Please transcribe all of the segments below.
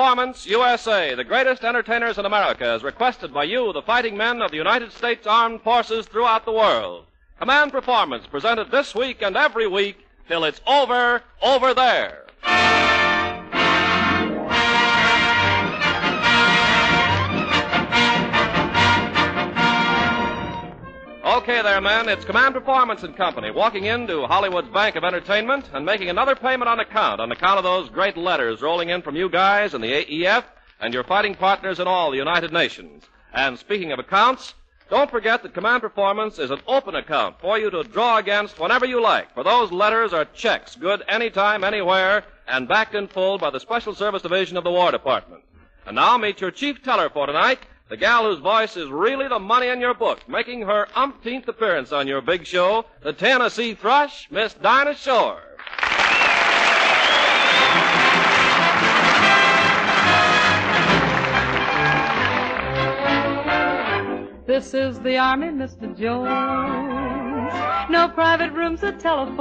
Performance USA, the greatest entertainers in America, is requested by you, the fighting men of the United States Armed Forces throughout the world. Command Performance, presented this week and every week till it's over there. Okay there, men. It's Command Performance and Company walking into Hollywood's Bank of Entertainment and making another payment on account of those great letters rolling in from you guys in the AEF and your fighting partners in all the United Nations. And speaking of accounts, don't forget that Command Performance is an open account for you to draw against whenever you like, for those letters are checks, good anytime, anywhere, and backed in full by the Special Service Division of the War Department. And now meet your chief teller for tonight, the gal whose voice is really the money in your book, making her umpteenth appearance on your big show, the Tennessee Thrush, Miss Dinah Shore. This is the Army, Mr. Jones. No private rooms or telephones.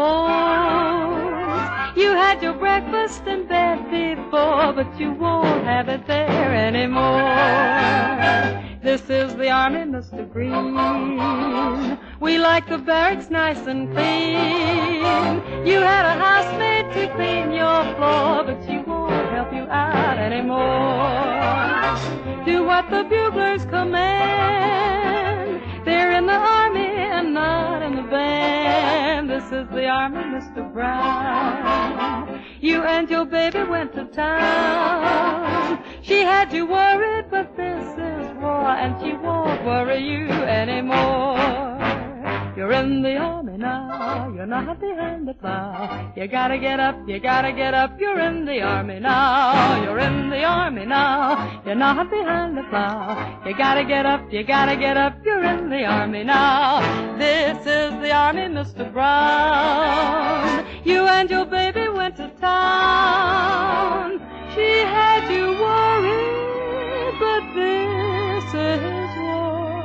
You had your breakfast in bed before, but you won't have it there anymore. This is the Army, Mr. Green. We like the barracks nice and clean. You had a housemaid to clean your floor, but she won't help you out anymore. Do what the buglers command. They're in the Army and not in the band. This is the Army, Mr. Brown. You and your baby went to town. She had you worried, but this is war, and she won't worry you anymore. You're in the Army now, you're not behind the plow. You gotta get up, you gotta get up, you're in the Army now. You're in the Army now, you're not behind the plow. You gotta get up, you gotta get up, you're in the Army now. This is the Army, Mr. Brown. You and your baby went to town. She had you worried, but this is war,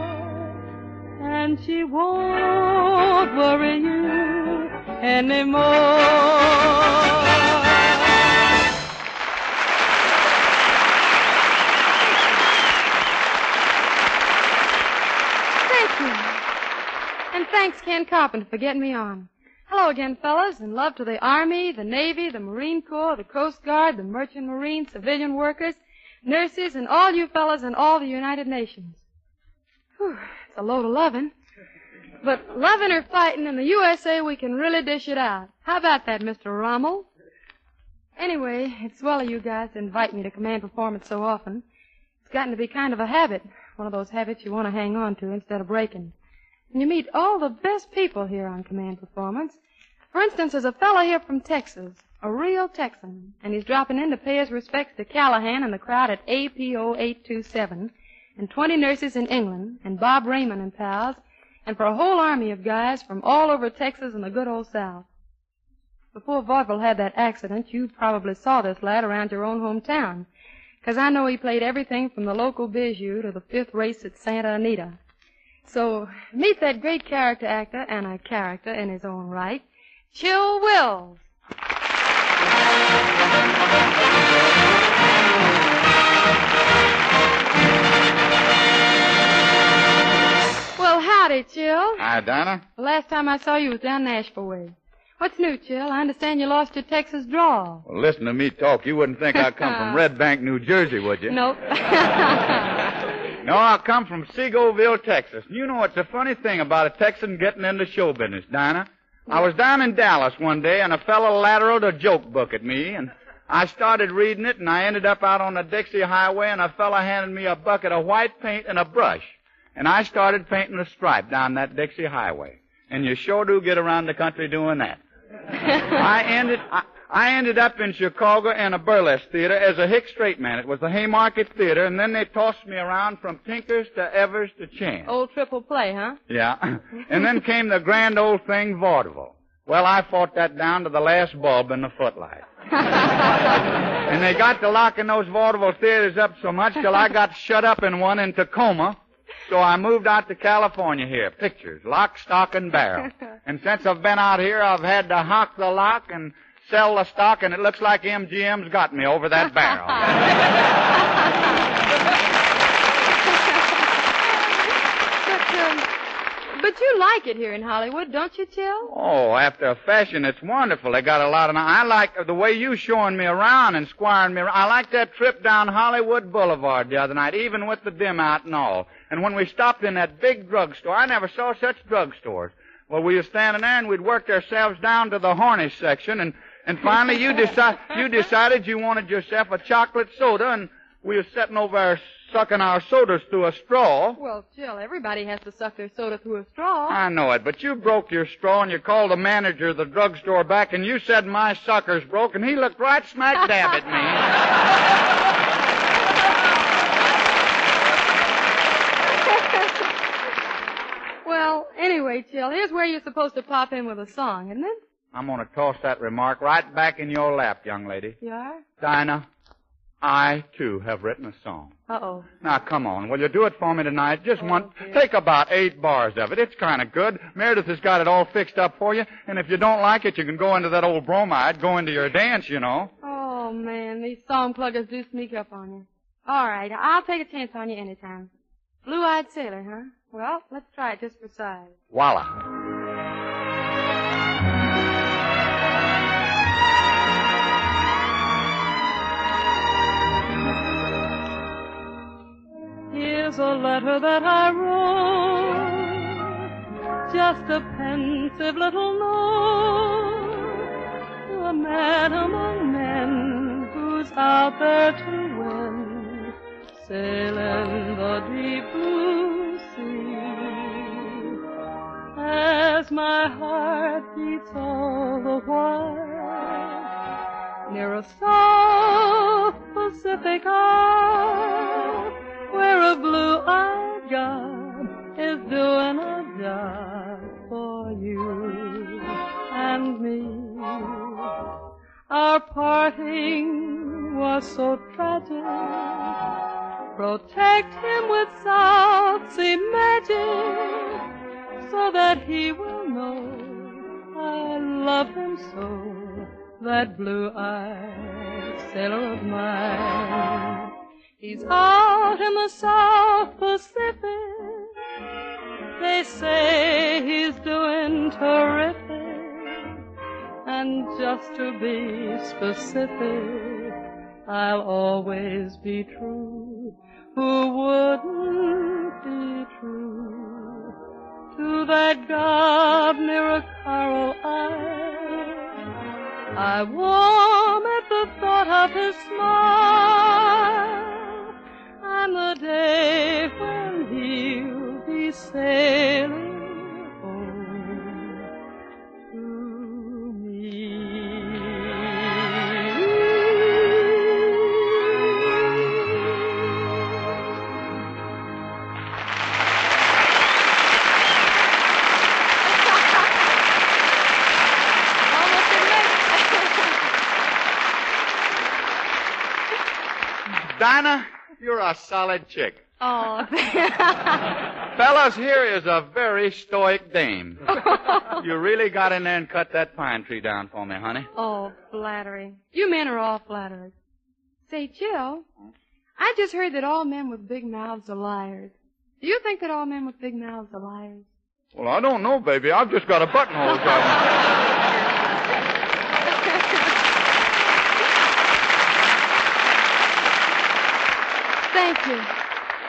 and she won't worry you anymore. Thank you. And thanks, Ken Carpenter, for getting me on. Hello again, fellas, and love to the Army, the Navy, the Marine Corps, the Coast Guard, the Merchant Marines, civilian workers, nurses, and all you fellas in all the United Nations. Whew, it's a load of loving. But loving or fighting in the USA, we can really dish it out. How about that, Mr. Rommel? Anyway, it's swell of you guys to invite me to Command Performance so often. It's gotten to be kind of a habit, one of those habits you want to hang on to instead of breaking. And you meet all the best people here on Command Performance. For instance, there's a fellow here from Texas, a real Texan, and he's dropping in to pay his respects to Callahan and the crowd at APO 827, and 20 nurses in England, and Bob Raymond and pals, and for a whole army of guys from all over Texas and the good old South. Before Vaudeville had that accident, you probably saw this lad around your own hometown, 'cause I know he played everything from the local bijou to the fifth race at Santa Anita. So meet that great character actor, and a character in his own right, Chill Wills. Well, howdy, Chill. Hi, Dinah. The last time I saw you was down Nashville way. What's new, Chill? I understand you lost your Texas drawl. Well, listen to me talk. You wouldn't think I come from Red Bank, New Jersey, would you? Nope. No, I come from Seagoville, Texas. You know, it's a funny thing about a Texan getting into show business, Dinah. I was down in Dallas one day, and a fellow lateraled a joke book at me, and I started reading it, and I ended up out on the Dixie Highway, and a fellow handed me a bucket of white paint and a brush. And I started painting a stripe down that Dixie Highway. And you sure do get around the country doing that. I ended up in Chicago in a burlesque theater as a hick straight man. It was the Haymarket Theater, and then they tossed me around from Tinkers to Evers to Chance. Old triple play, huh? Yeah. And then came the grand old thing, vaudeville. Well, I fought that down to the last bulb in the footlight. And they got to locking those vaudeville theaters up so much till I got shut up in one in Tacoma. So I moved out to California here. Pictures, lock, stock, and barrel. And since I've been out here, I've had to hock the lock and sell the stock, and it looks like MGM's got me over that barrel. But you like it here in Hollywood, don't you, Chill? Oh, after a fashion, it's wonderful. They got a lot of... I like the way you showing me around and squiring me around. I like that trip down Hollywood Boulevard the other night, even with the dim out and all. And when we stopped in that big drugstore, I never saw such drugstores. Well, we were standing there, and we'd worked ourselves down to the horny section, and finally you decided you wanted yourself a chocolate soda, and we were sitting over there sucking our sodas through a straw. Well, Jill, everybody has to suck their soda through a straw. I know it, but you broke your straw, and you called the manager of the drugstore back, and you said my sucker's broke, and he looked right smack dab at me. Well, anyway, Jill, here's where you're supposed to pop in with a song, isn't it? I'm going to toss that remark right back in your lap, young lady. You are? Dinah, I, too, have written a song. Uh-oh. Now, come on. Will you do it for me tonight? Just take about 8 bars of it. It's kind of good. Meredith has got it all fixed up for you. And if you don't like it, you can go into that old bromide, go into your dance, you know. Oh, man, these song pluggers do sneak up on you. All right, I'll take a chance on you anytime. Blue-eyed sailor, huh? Well, let's try it just for size. Voila. Here's a letter that I wrote, just a pensive little note to a man among men who's out there to win, sailing the deep blue sea. As my heart beats all the while near a South Pacific isle, where a blue-eyed god is doing a job for you and me. Our parting was so tragic. Protect him with South Sea magic, so that he will know I love him so, that blue-eyed sailor of mine. He's out in the South Pacific. They say he's doing terrific. And just to be specific, I'll always be true. Who wouldn't be true to that god near a coral isle? I warm at the thought of his smile, and the day when he'll be sailing home to me. Dinah, you're a solid chick. Oh, Fellas, here is a very stoic dame. You really got in there and cut that pine tree down for me, honey. Oh, flattery. You men are all flatterers. Say, Jill, I just heard that all men with big mouths are liars. Do you think that all men with big mouths are liars? Well, I don't know, baby. I've just got a buttonhole job. Thank you.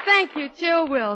Thank you, Jill Will.